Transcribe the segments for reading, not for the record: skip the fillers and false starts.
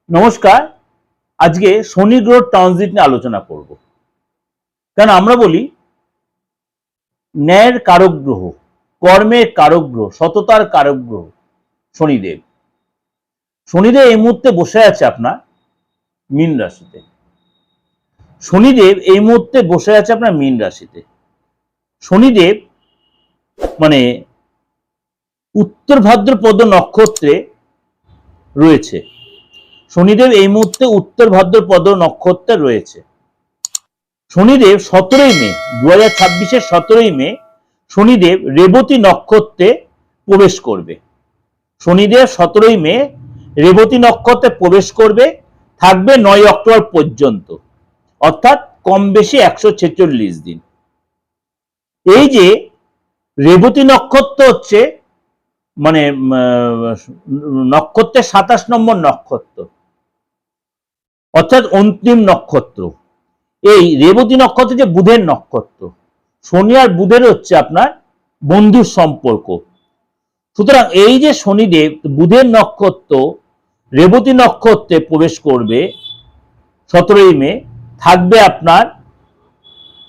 নমস্কার। আজকে শনি গ্রহ ট্রানজিট নিয়ে আলোচনা করব। কারণ আমরা বলি ন্যায়ের কারক গ্রহ, কর্মের কারক গ্রহ, সততার কারক গ্রহ শনিদেব। শনিদেব এই মুহূর্তে বসে আছে আপনার মীন রাশিতে। শনিদেব এই মুহূর্তে বসে আছে আপনার মীন রাশিতে। শনিদেব মানে উত্তর ভাদ্রপদ নক্ষত্রে রয়েছে। শনিদেব এই মুহূর্তে উত্তর ভাদ্রপদ নক্ষত্রে রয়েছে। শনিদেব 17ই মে 2026-এর 17ই মে শনিদেব রেবতী নক্ষত্রে প্রবেশ করবে। শনিদেব 17ই মে রেবতী নক্ষত্রে প্রবেশ করবে, থাকবে 9 অক্টোবর পর্যন্ত, অর্থাৎ কম বেশি 146 দিন। এই যে রেবতী নক্ষত্র হচ্ছে মানে নক্ষত্রের 27 নম্বর নক্ষত্র, অর্থাৎ অন্তিম নক্ষত্র। এই রেবতী নক্ষত্র যে বুধের নক্ষত্র, শনি আর বুধের হচ্ছে আপনার বন্ধুর সম্পর্ক। সুতরাং এই যে শনিদেব বুধের নক্ষত্র রেবতী নক্ষত্রে প্রবেশ করবে 17ই মে, থাকবে আপনার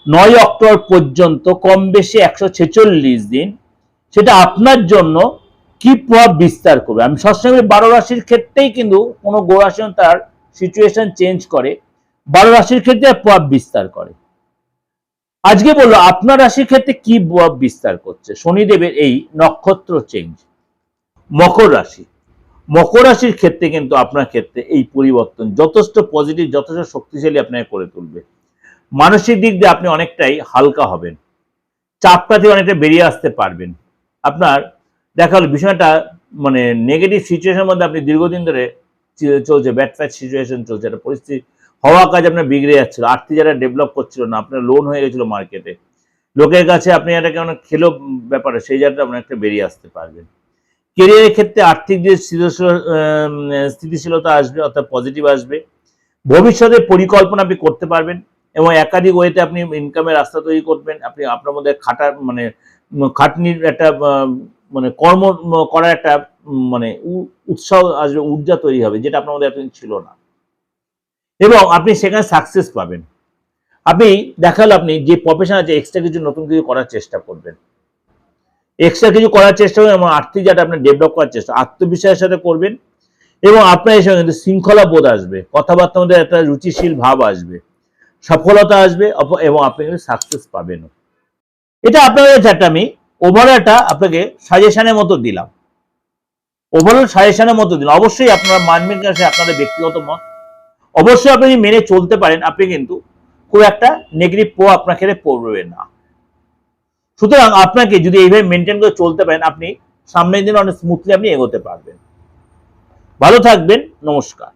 9 অক্টোবর পর্যন্ত, কম বেশি 146 দিন। সেটা আপনার জন্য কি প্রভাব বিস্তার করবে? আমি সবসময় 12 রাশির ক্ষেত্রেই কিন্তু কোনো গ্রহ রাশি তার সিচুয়েশন চেঞ্জ করে, 12 রাশির ক্ষেত্রে প্রভাব বিস্তার করে। আজকে বললো আপনার রাশির ক্ষেত্রে কি প্রভাব বিস্তার করছে শনিদেবের এই নক্ষত্র চেঞ্জ। মকর রাশি, মকর রাশির ক্ষেত্রে কিন্তু আপনার ক্ষেত্রে এই পরিবর্তন যথেষ্ট পজিটিভ, যথেষ্ট শক্তিশালী আপনাকে করে তুলবে। মানসিক দিক দিয়ে আপনি অনেকটাই হালকা হবেন, চাপটা থেকে অনেকটা বেরিয়ে আসতে পারবেন। আপনার দেখা হলো বিষয়টা মানে নেগেটিভ সিচুয়েশনের মধ্যে আপনি দীর্ঘদিন ধরে চলছে, ব্যাড ফ্যাট সিচুয়েশন চলছে, একটা পরিস্থিতি হওয়া কাজ আপনার বিগড়ে যাচ্ছিল, আর্থিক যারা ডেভেলপ করছিল না, আপনার লোন হয়ে গেছিল মার্কেটে, লোকের কাছে আপনি একটা কেমন খেলো ব্যাপারে, সেই জায়গাটা আপনার একটা বেরিয়ে আসতে পারবেন। কেরিয়ারের ক্ষেত্রে আর্থিক যে স্থিতিশীলতা আসবে, অর্থাৎ পজিটিভ আসবে। ভবিষ্যতে পরিকল্পনা আপনি করতে পারবেন এবং একাধিক ওয়েতে আপনি ইনকামের রাস্তা তৈরি করবেন। আপনি আপনার মধ্যে খাটনির একটা মানে কর্ম করার একটা মানে উৎসাহ আসবে, ঊর্জা তৈরি হবে, যেটা আপনার মধ্যে এতদিন ছিল না, এবং আপনি সেখানে সাকসেস পাবেন। আপনি দেখালো আপনি যে প্রফেশন আছে এক্সট্রা কিছু নতুন কিছু করার চেষ্টা করবেন, এক্সট্রা কিছু করার চেষ্টা করবেন, এবং আর্থিক যাটা আপনি ডেভেলপ করার চেষ্টা আত্মবিশ্বাসের সাথে করবেন। এবং আপনার এই সঙ্গে কিন্তু শৃঙ্খলা বোধ আসবে, কথাবার্তার মধ্যে একটা রুচিশীল ভাব আসবে, সফলতা আসবে, এবং আপনি কিন্তু সাকসেস পাবেন। এটা আপনাদের যাটা আমি ওভারঅলটা আপনাকে সাজেশনের মতো দিলাম, ওভারঅল সাজেশনের মতো দিলাম। অবশ্যই আপনারা মানবেন কিনা সে আপনাদের ব্যক্তিগত মত। অবশ্যই আপনি মেনে চলতে পারেন, আপনি কিন্তু খুব একটা নেগেটিভ প্রভাব আপনার ক্ষেত্রে পড়বে না। সুতরাং আপনাকে যদি এইভাবে মেনটেন করে চলতে পারেন, আপনি সামনের দিনে অনেক স্মুথলি আপনি এগোতে পারবেন। ভালো থাকবেন, নমস্কার।